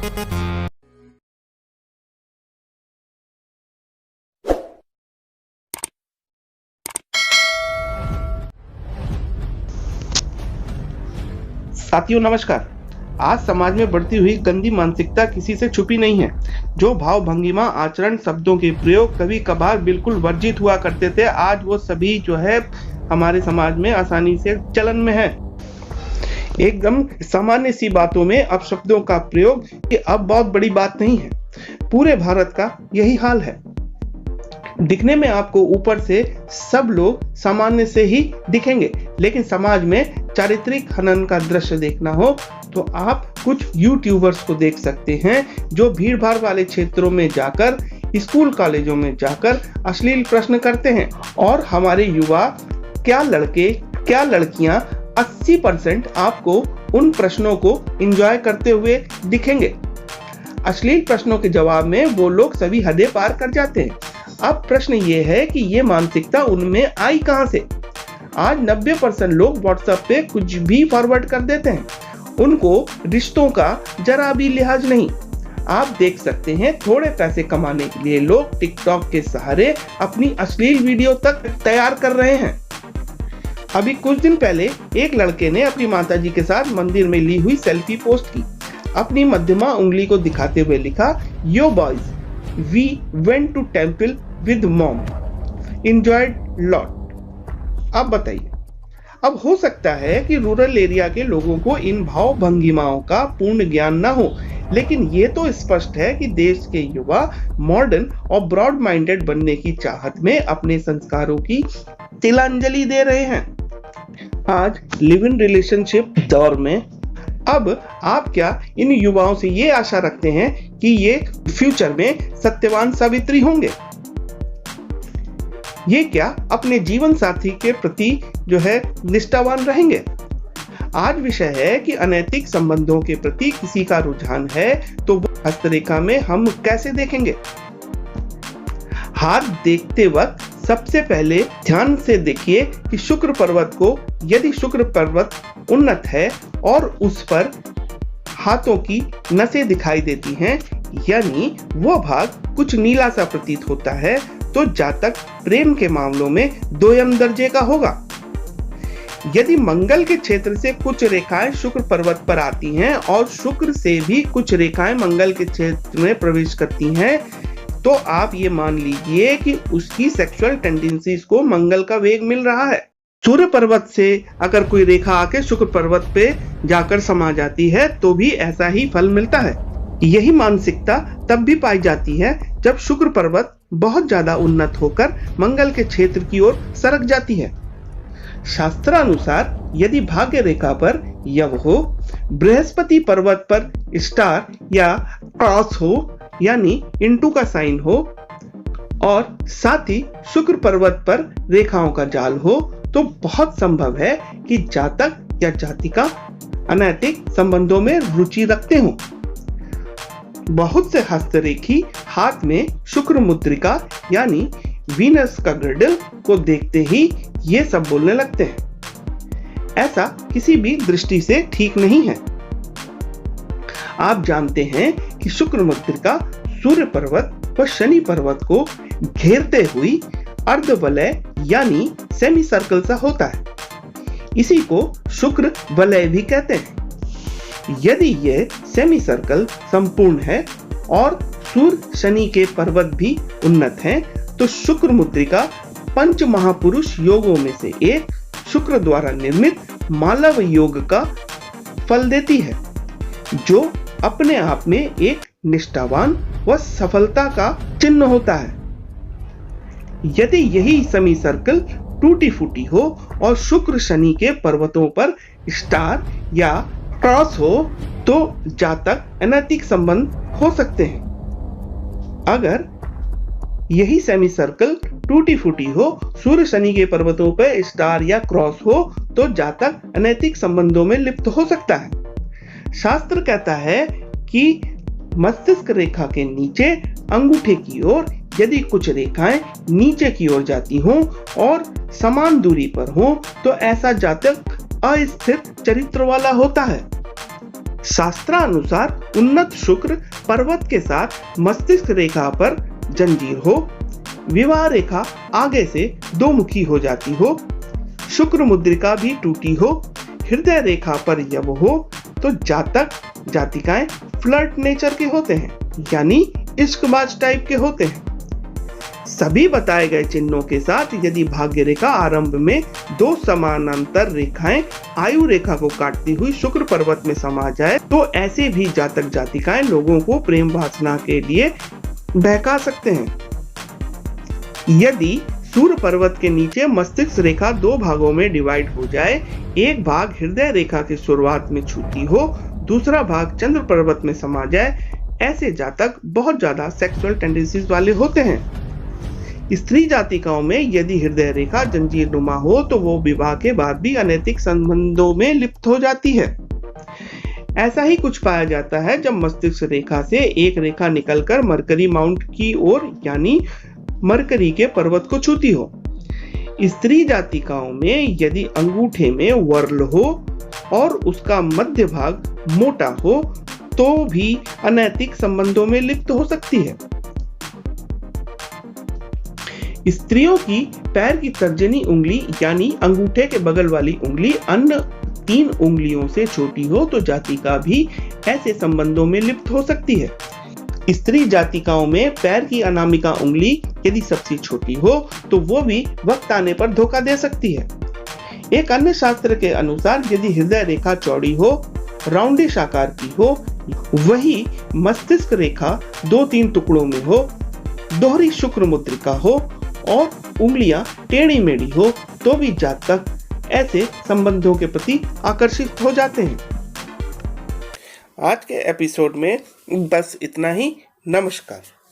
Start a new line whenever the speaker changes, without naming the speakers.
साथियों नमस्कार। आज समाज में बढ़ती हुई गंदी मानसिकता किसी से छुपी नहीं है। जो भाव भंगिमा आचरण शब्दों के प्रयोग कभी कभार बिल्कुल वर्जित हुआ करते थे, आज वो सभी जो है हमारे समाज में आसानी से चलन में है। एकदम सामान्य सी बातों में अपशब्दों का प्रयोग ये अब बहुत बड़ी बात नहीं है। पूरे भारत का यही हाल है। दिखने में आपको ऊपर से सब लोग सामान्य से ही दिखेंगे, लेकिन समाज में चारित्रिक हनन का दृश्य देखना हो तो आप कुछ यूट्यूबर्स को देख सकते हैं जो भीड़ भाड़ वाले क्षेत्रों में जाकर, स्कूल कॉलेजों में जाकर अश्लील प्रश्न करते हैं। और हमारे युवा, क्या लड़के क्या लड़कियां, 80% आपको उन प्रश्नों को एंजॉय करते हुए दिखेंगे। अश्लील प्रश्नों के जवाब में वो लोग सभी हदें पार कर जाते हैं। अब प्रश्न ये है कि ये मानसिकता उनमें आई कहां से। आज 90% लोग व्हाट्सएप पे कुछ भी फॉरवर्ड कर देते हैं। उनको रिश्तों का जरा भी लिहाज नहीं। आप देख सकते हैं थोड़े पैसे कमाने के लिए लोग टिकटॉक के सहारे अपनी अश्लील वीडियो तक तैयार कर रहे हैं। अभी कुछ दिन पहले एक लड़के ने अपनी माताजी के साथ मंदिर में ली हुई सेल्फी पोस्ट की। अपनी मध्यमा उंगली को दिखाते हुए लिखा, yo boys, we went to temple with mom, enjoyed lot. अब बताइए, अब हो सकता है कि रूरल एरिया के लोगों को इन भाव भंगिमाओं का पूर्ण ज्ञान ना हो, लेकिन ये तो स्पष्ट है कि देश के युवा मॉडर्न और ब्रॉड माइंडेड बनने की चाहत में अपने संस्कारों की तिलांजलि दे रहे हैं। आज लिव इन रिलेशनशिप दौर में अब आप क्या इन युवाओं से ये आशा रखते हैं कि ये फ्यूचर में सत्यवान सावित्री होंगे? ये क्या अपने जीवन साथी के प्रति जो है निष्ठावान रहेंगे? आज विषय है कि अनैतिक संबंधों के प्रति किसी का रुझान है तो वो हस्तरेखा में हम कैसे देखेंगे? हाथ देखते वक्त सबसे पहले ध्यान से देखिए कि शुक्र पर्वत को, यदि शुक्र पर्वत उन्नत है और उस पर हाथों की नसें दिखाई देती हैं, यानी वो भाग कुछ नीला सा प्रतीत होता है, तो जातक प्रेम के मामलों में दोयम दर्जे का होगा। यदि मंगल के क्षेत्र से कुछ रेखाएं शुक्र पर्वत पर आती हैं और शुक्र से भी कुछ रेखाएं मंगल के क्षेत्र में प्रवेश करती हैं, तो आप ये मान लीजिए कि उसकी सेक्सुअल टेंडेंसीज को मंगल का वेग मिल रहा है। सूर्य पर्वत से अगर कोई रेखा आके शुक्र पर्वत पे जाकर समा जाती है तो भी ऐसा ही फल मिलता है। यही मानसिकता तब भी पाई जाती है जब शुक्र पर्वत बहुत ज्यादा उन्नत होकर मंगल के क्षेत्र की ओर सरक जाती है। शास्त्रानुसार यदि भाग्य रेखा पर यव हो, बृहस्पति पर्वत पर स्टार या क्रॉस हो, यानी इंटू का साइन हो, और साथ ही शुक्र पर्वत पर रेखाओं का जाल हो, तो बहुत संभव है कि जातक या जातिका अनैतिक संबंधों में रुचि रखते हों। बहुत से हस्तरेखी हाथ में शुक्र मुद्रिका यानी वीनस का ग्रिडल को देखते ही ये सब बोलने लगते हैं। ऐसा किसी भी दृष्टि से ठीक नहीं है। आप जानते हैं कि शुक्र मुद्रिका सूर्य पर्वत व शनि पर्वत को घेरते हुई अर्धवलय यानी सेमी सर्कल सा होता है। इसी को शुक्र वलय भी कहते हैं। यदि ये सेमी सर्कल संपूर्ण है और सूर्य शनि के पर्वत भी उन्नत हैं, तो शुक्र मुद्रिका पंच महापुरुष योगों में से एक शुक्र द्वारा निर्मित मालव योग का फल देती है, जो अपने आप में एक निष्ठावान व सफलता का चिन्ह होता है। यदि यही सेमी सर्कल टूटी फूटी हो और शुक्र शनि के पर्वतों पर स्टार या क्रॉस हो, तो जातक अनैतिक संबंध हो सकते हैं। अगर यही सेमी सर्कल टूटी फूटी हो, सूर्य शनि के पर्वतों पर स्टार या क्रॉस हो, तो जातक अनैतिक संबंधों में लिप्त हो सकता है। शास्त्र कहता है कि मस्तिष्क रेखा के नीचे अंगूठे की ओर यदि कुछ रेखाएं नीचे की ओर जाती हों और समान दूरी पर हों, तो ऐसा जातक अस्थिर चरित्र वाला होता है। शास्त्रानुसार उन्नत शुक्र पर्वत के साथ मस्तिष्क रेखा पर जंजीर हो, विवाह रेखा आगे से दो मुखी हो जाती हो, शुक्र मुद्रिका भी टूटी हो, हृदय रेखा पर यव हो, तो जातक जातिकाएं फ्लर्ट नेचर के होते हैं, यानी इश्कबाज टाइप के होते हैं। सभी बताए गए चिन्हों के साथ यदि भाग्य रेखा आरंभ में दो समानांतर रेखाएं आयु रेखा को काटती हुई शुक्र पर्वत में समा जाए तो ऐसे भी जातक जातिकाएं लोगों को प्रेम वासना के लिए बहका सकते हैं। यदि सूर्य पर्वत के नीचे मस्तिष्क रेखा दो भागों में डिवाइड हो जाए, एक भाग हृदय रेखा की शुरुआत में छूती हो, दूसरा भाग चंद्र पर्वत में समा जाए, ऐसे जातक बहुत ज्यादा सेक्सुअल टेंडेंसीज वाले होते हैं। स्त्री जातिकाओं में यदि हृदय रेखा जंजीर नुमा हो तो वो विवाह के बाद भी अनैतिक संबंधों में लिप्त हो जाती है। ऐसा ही कुछ पाया जाता है जब मस्तिष्क रेखा से एक रेखा निकलकर मरकरी माउंट की ओर यानी मरकरी के पर्वत को छूती हो। स्त्री जातिकाओं में यदि अंगूठे में वर्ल हो और उसका मध्य भाग मोटा हो तो भी अनैतिक संबंधों में लिप्त हो सकती है। स्त्रियों की पैर की तर्जनी उंगली यानी अंगूठे के बगल वाली उंगली अन्य 3 उंगलियों से छोटी हो तो जातिका भी ऐसे संबंधों में लिप्त हो सकती है। स्त्री जातिकाओं में पैर की अनामिका उंगली यदि सबसे छोटी हो तो वो भी वक्त आने पर धोखा दे सकती है। एक अन्य शास्त्र के अनुसार यदि हृदय रेखा चौड़ी हो, राउंडिश आकार की हो, वही मस्तिष्क रेखा 2-3 टुकड़ों में हो, दोहरी शुक्र मुद्रिका हो और उंगलियां टेढ़ी मेढ़ी हो तो भी जातक ऐसे संबंधों के प्रति आकर्षित हो जाते हैं। आज के एपिसोड में बस इतना ही। नमस्कार।